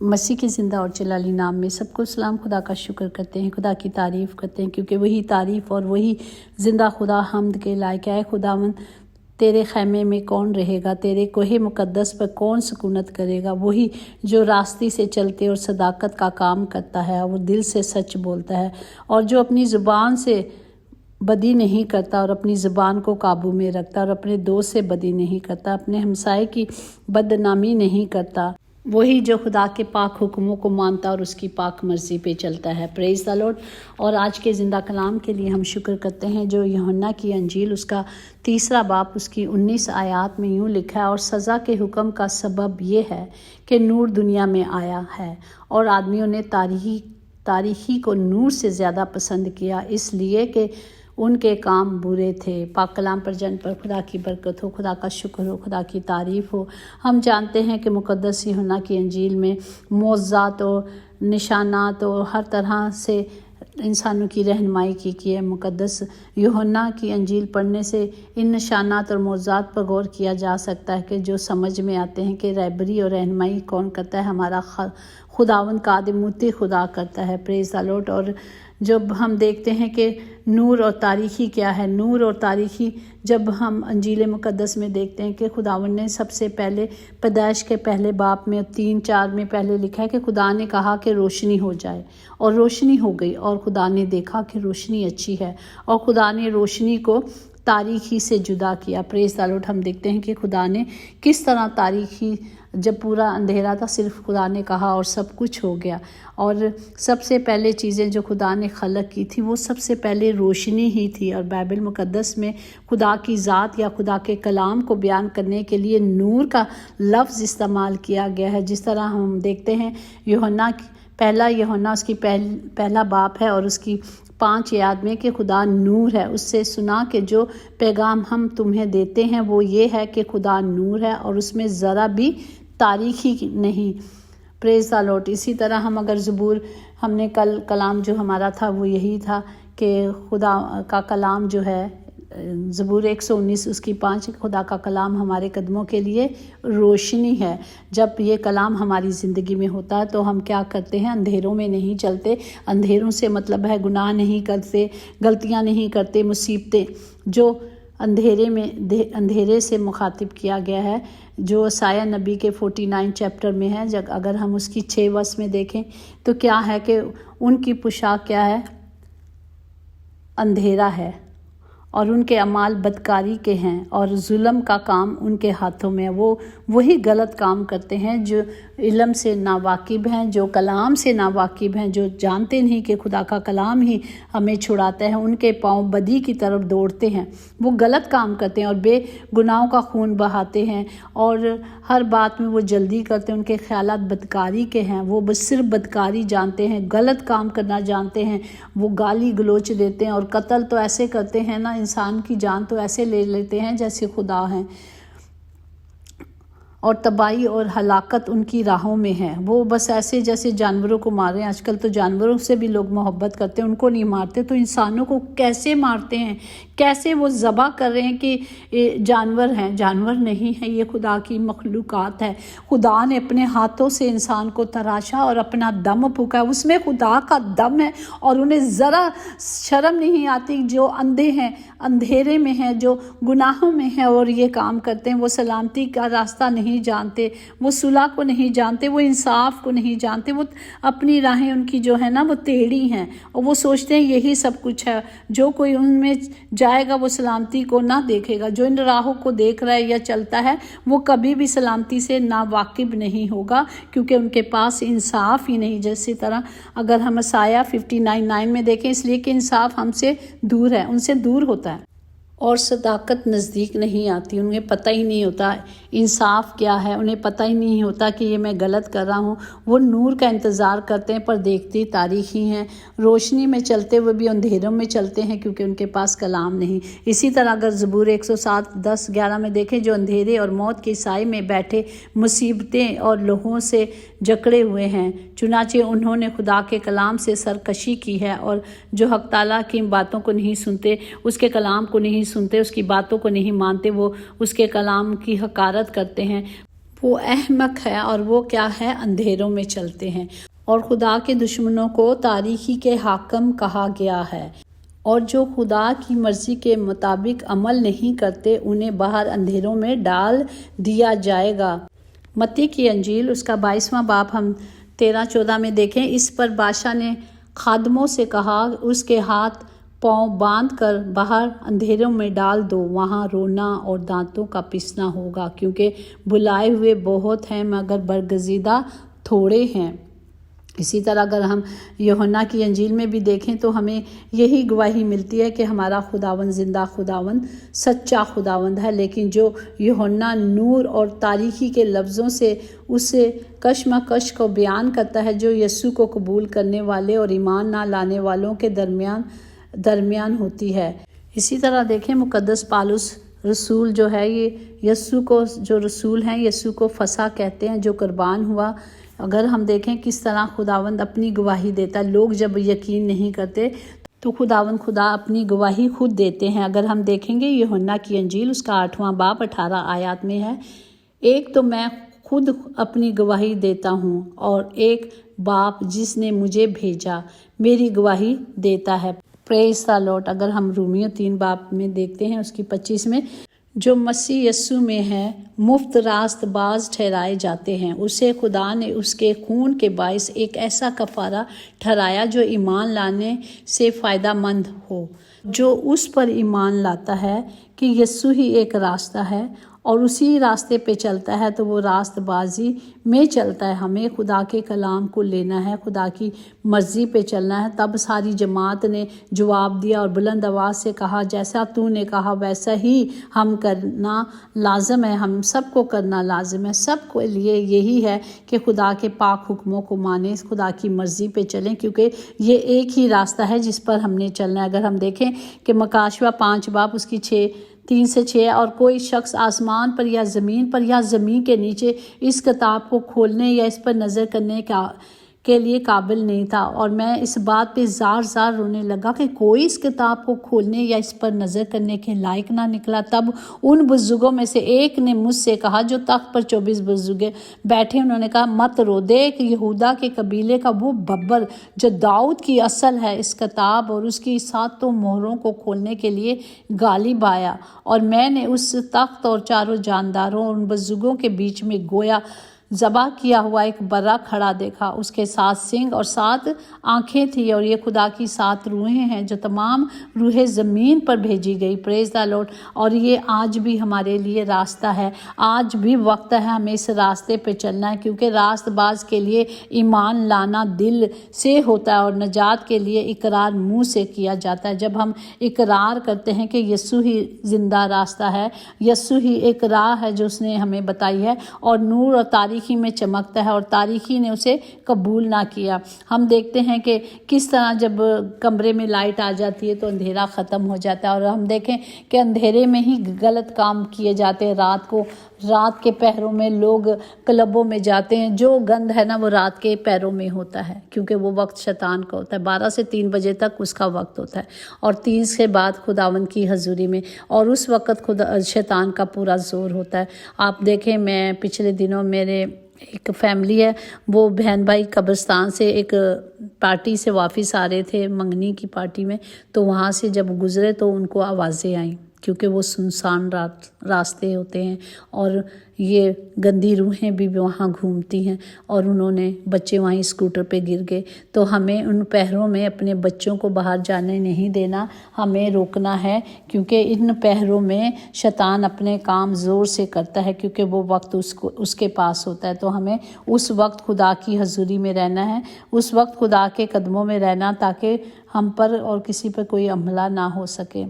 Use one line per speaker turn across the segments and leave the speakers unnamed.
مسیح کے زندہ اور جلالی نام میں سب کو سلام۔ خدا کا شکر کرتے ہیں، خدا کی تعریف کرتے ہیں، کیونکہ وہی تعریف اور وہی زندہ خدا حمد کے لائق ہے۔ خداوند تیرے خیمے میں کون رہے گا، تیرے کوہ مقدس پر کون سکونت کرے گا؟ وہی جو راستے سے چلتے اور صداقت کا کام کرتا ہے، وہ دل سے سچ بولتا ہے، اور جو اپنی زبان سے بدی نہیں کرتا اور اپنی زبان کو قابو میں رکھتا، اور اپنے دوست سے بدی نہیں کرتا، اپنے ہمسائے کی بدنامی نہیں کرتا، وہی جو خدا کے پاک حکموں کو مانتا اور اس کی پاک مرضی پہ چلتا ہے۔ پریز دی لارڈ۔ اور آج کے زندہ کلام کے لیے ہم شکر کرتے ہیں جو یوحنا کی انجیل اس کا 3 باب اس کی 19 آیات میں یوں لکھا ہے، اور سزا کے حکم کا سبب یہ ہے کہ نور دنیا میں آیا ہے، اور آدمیوں نے تاریکی کو نور سے زیادہ پسند کیا، اس لیے کہ ان کے کام برے تھے۔ پاک کلام پر جن پر خدا کی برکت ہو، خدا کا شکر ہو، خدا کی تعریف ہو۔ ہم جانتے ہیں کہ مقدس یوحنا کی انجیل میں معجزات اور نشانات اور ہر طرح سے انسانوں کی رہنمائی کی ہے۔ مقدس یوحنا کی انجیل پڑھنے سے ان نشانات اور معجزات پر غور کیا جا سکتا ہے کہ جو سمجھ میں آتے ہیں کہ رہبری اور رہنمائی کون کرتا ہے، ہمارا خداوند قادموتی خدا کرتا ہے۔ پریز دی لارڈ۔ اور جب ہم دیکھتے ہیں کہ نور اور تاریکی کیا ہے، نور اور تاریکی جب ہم انجیل مقدس میں دیکھتے ہیں کہ خداوند نے سب سے پہلے پیدائش کے پہلے باب میں 3-4 میں پہلے لکھا ہے کہ خدا نے کہا کہ روشنی ہو جائے، اور روشنی ہو گئی، اور خدا نے دیکھا کہ روشنی اچھی ہے، اور خدا نے روشنی کو تاریکی سے جدا کیا۔ پریز دی لارڈ۔ ہم دیکھتے ہیں کہ خدا نے کس طرح تاریکی، جب پورا اندھیرا تھا، صرف خدا نے کہا اور سب کچھ ہو گیا۔ اور سب سے پہلے چیزیں جو خدا نے خلق کی تھی وہ سب سے پہلے روشنی ہی تھی، اور بائبل مقدس میں خدا کی ذات یا خدا کے کلام کو بیان کرنے کے لیے نور کا لفظ استعمال کیا گیا ہے۔ جس طرح ہم دیکھتے ہیں پہلا یوحنا اس کی پہلا باب ہے، اور اس کی 5 آیات میں کہ خدا نور ہے۔ اس سے سنا کہ جو پیغام ہم تمہیں دیتے ہیں وہ یہ ہے کہ خدا نور ہے اور اس میں ذرا بھی تاریکی نہیں۔ پریز دی لارڈ۔ اسی طرح ہم اگر زبور، ہم نے کل کلام جو ہمارا تھا وہ یہی تھا کہ خدا کا کلام جو ہے، زبور 119 اس کی 5، خدا کا کلام ہمارے قدموں کے لیے روشنی ہے۔ جب یہ کلام ہماری زندگی میں ہوتا ہے تو ہم کیا کرتے ہیں؟ اندھیروں میں نہیں چلتے۔ اندھیروں سے مطلب ہے گناہ نہیں کرتے، غلطیاں نہیں کرتے، مصیبتیں جو اندھیرے سے مخاطب کیا گیا ہے، جو عیسیٰ نبی کے 49 چیپٹر میں ہے۔ اگر ہم اس کی 6 ورس میں دیکھیں تو کیا ہے کہ ان کی پوشاک کیا ہے؟ اندھیرا ہے، اور ان کے اعمال بدکاری کے ہیں، اور ظلم کا کام ان کے ہاتھوں میں ہے۔ وہ وہی غلط کام کرتے ہیں جو علم سے ناواقف ہیں، جو کلام سے ناواقف ہیں، جو جانتے نہیں کہ خدا کا کلام ہی ہمیں چھڑاتا ہے۔ ان کے پاؤں بدی کی طرف دوڑتے ہیں، وہ غلط کام کرتے ہیں اور بے گناہوں کا خون بہاتے ہیں، اور ہر بات میں وہ جلدی کرتے ہیں۔ ان کے خیالات بدکاری کے ہیں، وہ بس صرف بدکاری جانتے ہیں، غلط کام کرنا جانتے ہیں۔ وہ گالی گلوچ دیتے ہیں، اور قتل تو ایسے کرتے ہیں نا، انسان کی جان تو ایسے لے لیتے ہیں جیسے خدا ہیں، اور تباہی اور ہلاکت ان کی راہوں میں ہے۔ وہ بس ایسے جیسے جانوروں کو مار رہے ہیں۔ آج کل تو جانوروں سے بھی لوگ محبت کرتے ہیں، ان کو نہیں مارتے، تو انسانوں کو کیسے مارتے ہیں، کیسے وہ ذبح کر رہے ہیں کہ جانور ہیں۔ جانور نہیں ہیں، یہ خدا کی مخلوقات ہے۔ خدا نے اپنے ہاتھوں سے انسان کو تراشا اور اپنا دم پھونکا، اس میں خدا کا دم ہے، اور انہیں ذرا شرم نہیں آتی۔ جو اندھے ہیں، اندھیرے میں ہیں، جو گناہوں میں ہیں اور یہ کام کرتے ہیں، وہ سلامتی کا راستہ نہیں جانتے، وہ صلح کو نہیں جانتے، وہ انصاف کو نہیں جانتے، وہ اپنی راہیں ان کی جو ہے نا وہ ٹیڑھی ہیں، اور وہ سوچتے ہیں یہی سب کچھ ہے۔ جو کوئی ان میں جائے گا وہ سلامتی کو نہ دیکھے گا۔ جو ان راہوں کو دیکھ رہا ہے یا چلتا ہے وہ کبھی بھی سلامتی سے ناواقف نہیں ہوگا، کیونکہ ان کے پاس انصاف ہی نہیں۔ جیسی طرح اگر ہم عیسیٰ 59:9 میں دیکھیں، اس لیے کہ انصاف ہم سے دور ہے، ان سے دور ہوتا ہے، اور صداقت نزدیک نہیں آتی۔ انہیں پتہ ہی نہیں ہوتا انصاف کیا ہے، انہیں پتہ ہی نہیں ہوتا کہ یہ میں غلط کر رہا ہوں۔ وہ نور کا انتظار کرتے ہیں پر دیکھتی تاریکی ہیں، روشنی میں چلتے ہوئے بھی اندھیروں میں چلتے ہیں، کیونکہ ان کے پاس کلام نہیں۔ اسی طرح اگر زبور 107:10-11 میں دیکھیں، جو اندھیرے اور موت کے سائے میں بیٹھے مصیبتیں اور لوہوں سے جکڑے ہوئے ہیں، چنانچہ انہوں نے خدا کے کلام سے سرکشی کی ہے، اور جو حق تعالیٰ کی باتوں کو نہیں سنتے، اس کے کلام کو نہیں سنتے، اس کی باتوں کو نہیں مانتے، وہ اس کے کلام کی حقارت کرتے ہیں، وہ احمق ہے اور وہ کیا ہے، اندھیروں میں چلتے ہیں۔ اور خدا کے دشمنوں کو تاریکی کے حاکم کہا گیا ہے، اور جو خدا کی مرضی کے مطابق عمل نہیں کرتے انہیں باہر اندھیروں میں ڈال دیا جائے گا۔ متی کی انجیل اس کا 22واں باب ہم 13-14 میں دیکھیں۔ اس پر بادشاہ نے خادموں سے کہا، اس کے ہاتھ پاؤں باندھ کر باہر اندھیروں میں ڈال دو، وہاں رونا اور دانتوں کا پسنا ہوگا، کیونکہ بلائے ہوئے بہت ہیں مگر برگزیدہ تھوڑے ہیں۔ اسی طرح اگر ہم یوحنا کی انجیل میں بھی دیکھیں تو ہمیں یہی گواہی ملتی ہے کہ ہمارا خداوند زندہ خداوند، سچا خداوند ہے، لیکن جو یوحنا نور اور تاریکی کے لفظوں سے اس کشمکش کو بیان کرتا ہے جو یسوع کو قبول کرنے والے اور ایمان نہ لانے والوں کے درمیان ہوتی ہے۔ اسی طرح دیکھیں مقدس پالوس رسول جو ہے، یہ یسوع کو جو رسول ہیں یسوع کو فصح کہتے ہیں جو قربان ہوا۔ اگر ہم دیکھیں کس طرح خداوند اپنی گواہی دیتا ہے، لوگ جب یقین نہیں کرتے تو خدا اپنی گواہی خود دیتے ہیں۔ اگر ہم دیکھیں گے یوحنا کی انجیل اس کا 8واں باب 18 آیات میں ہے، ایک تو میں خود اپنی گواہی دیتا ہوں اور ایک باپ جس نے مجھے بھیجا میری گواہی دیتا ہے۔ پریز دی لارڈ۔ اگر ہم رومیو 3 باب میں دیکھتے ہیں اس کی 25 میں، جو مسیح یسوع میں ہے مفت راست باز ٹھہرائے جاتے ہیں، اسے خدا نے اس کے خون کے باعث ایک ایسا کفارہ ٹھہرایا جو ایمان لانے سے فائدہ مند ہو۔ جو اس پر ایمان لاتا ہے کہ یسوع ہی ایک راستہ ہے اور اسی راستے پہ چلتا ہے تو وہ راست بازی میں چلتا ہے۔ ہمیں خدا کے کلام کو لینا ہے، خدا کی مرضی پہ چلنا ہے۔ تب ساری جماعت نے جواب دیا اور بلند آواز سے کہا، جیسا تو نے کہا ویسا ہی ہم کرنا لازم ہے، ہم سب کو کرنا لازم ہے۔ سب کے لیے یہی ہے کہ خدا کے پاک حکموں کو مانیں، خدا کی مرضی پہ چلیں، کیونکہ یہ ایک ہی راستہ ہے جس پر ہم نے چلنا ہے۔ اگر ہم دیکھیں کہ مکاشوہ 5 باب اس کی 3 سے 6، اور کوئی شخص آسمان پر یا زمین کے نیچے اس کتاب کو کھولنے یا اس پر نظر کرنے کے لیے قابل نہیں تھا، اور میں اس بات پہ زار رونے لگا کہ کوئی اس کتاب کو کھولنے یا اس پر نظر کرنے کے لائق نہ نکلا۔ تب ان بزرگوں میں سے ایک نے مجھ سے کہا، جو تخت پر 24 بزرگ بیٹھے، انہوں نے کہا، مت رو، دیکھ یہودا کے قبیلے کا وہ ببر جو داؤد کی اصل ہے اس کتاب اور اس کی 7 مہروں کو کھولنے کے لیے غالب آیا۔ اور میں نے اس تخت اور چاروں جانداروں اور ان بزرگوں کے بیچ میں گویا ذبح کیا ہوا ایک برا کھڑا دیکھا، اس کے 7 سینگ اور 7 آنکھیں تھیں، اور یہ خدا کی 7 روحیں ہیں جو تمام روحیں زمین پر بھیجی گئی۔ پریز دی لارڈ۔ اور یہ آج بھی ہمارے لیے راستہ ہے، آج بھی وقت ہے ہمیں اس راستے پہ چلنا ہے، کیونکہ راست باز کے لیے ایمان لانا دل سے ہوتا ہے اور نجات کے لیے اقرار منہ سے کیا جاتا ہے۔ جب ہم اقرار کرتے ہیں کہ یسوع ہی زندہ راستہ ہے، یسوع ہی ایک راہ ہے جو اس نے ہمیں بتائی ہے، اور نور اور تاریکی میں چمکتا ہے اور تاریکی نے اسے قبول نہ کیا۔ ہم دیکھتے ہیں کہ کس طرح جب کمرے میں لائٹ آ جاتی ہے تو اندھیرا ختم ہو جاتا ہے، اور ہم دیکھیں کہ اندھیرے میں ہی غلط کام کیے جاتے ہیں۔ رات کے پہروں میں لوگ کلبوں میں جاتے ہیں، جو گند ہے نا وہ رات کے پہروں میں ہوتا ہے، کیونکہ وہ وقت شیطان کا ہوتا ہے۔ 12 سے 3 بجے تک اس کا وقت ہوتا ہے، اور 3 سے بعد خداوند کی حضوری میں، اور اس وقت شیطان کا پورا زور ہوتا ہے۔ آپ دیکھیں، میں پچھلے دنوں میرے ایک فیملی ہے، وہ بہن بھائی قبرستان سے ایک پارٹی سے واپس آ رہے تھے، منگنی کی پارٹی میں، تو وہاں سے جب گزرے تو ان کو آوازیں آئیں، کیونکہ وہ سنسان راستے ہوتے ہیں اور یہ گندی روحیں بھی وہاں گھومتی ہیں، اور انہوں نے بچے وہیں اسکوٹر پہ گر گئے۔ تو ہمیں ان پہروں میں اپنے بچوں کو باہر جانے نہیں دینا، ہمیں روکنا ہے، کیونکہ ان پہروں میں شیطان اپنے کام زور سے کرتا ہے، کیونکہ وہ وقت اس کے پاس ہوتا ہے۔ تو ہمیں اس وقت خدا کی حضوری میں رہنا ہے، اس وقت خدا کے قدموں میں رہنا، تاکہ ہم پر اور کسی پر کوئی حملہ نہ ہو سکے۔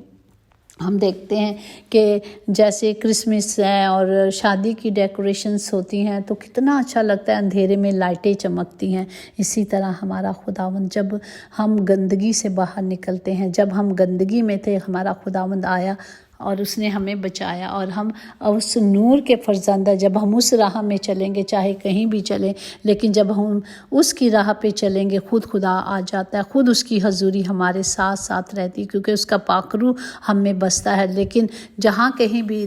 ہم دیکھتے ہیں کہ جیسے کرسمس ہے اور شادی کی ڈیکوریشنز ہوتی ہیں تو کتنا اچھا لگتا ہے، اندھیرے میں لائٹیں چمکتی ہیں۔ اسی طرح ہمارا خداوند، جب ہم گندگی سے باہر نکلتے ہیں، جب ہم گندگی میں تھے، ہمارا خداوند آیا اور اس نے ہمیں بچایا، اور ہم اس نور کے فرزند ہیں۔ جب ہم اس راہ میں چلیں گے، چاہے کہیں بھی چلیں، لیکن جب ہم اس کی راہ پہ چلیں گے، خود خدا آ جاتا ہے، خود اس کی حضوری ہمارے ساتھ رہتی ہے، کیونکہ اس کا پاک روح ہم میں بستا ہے۔ لیکن جہاں کہیں بھی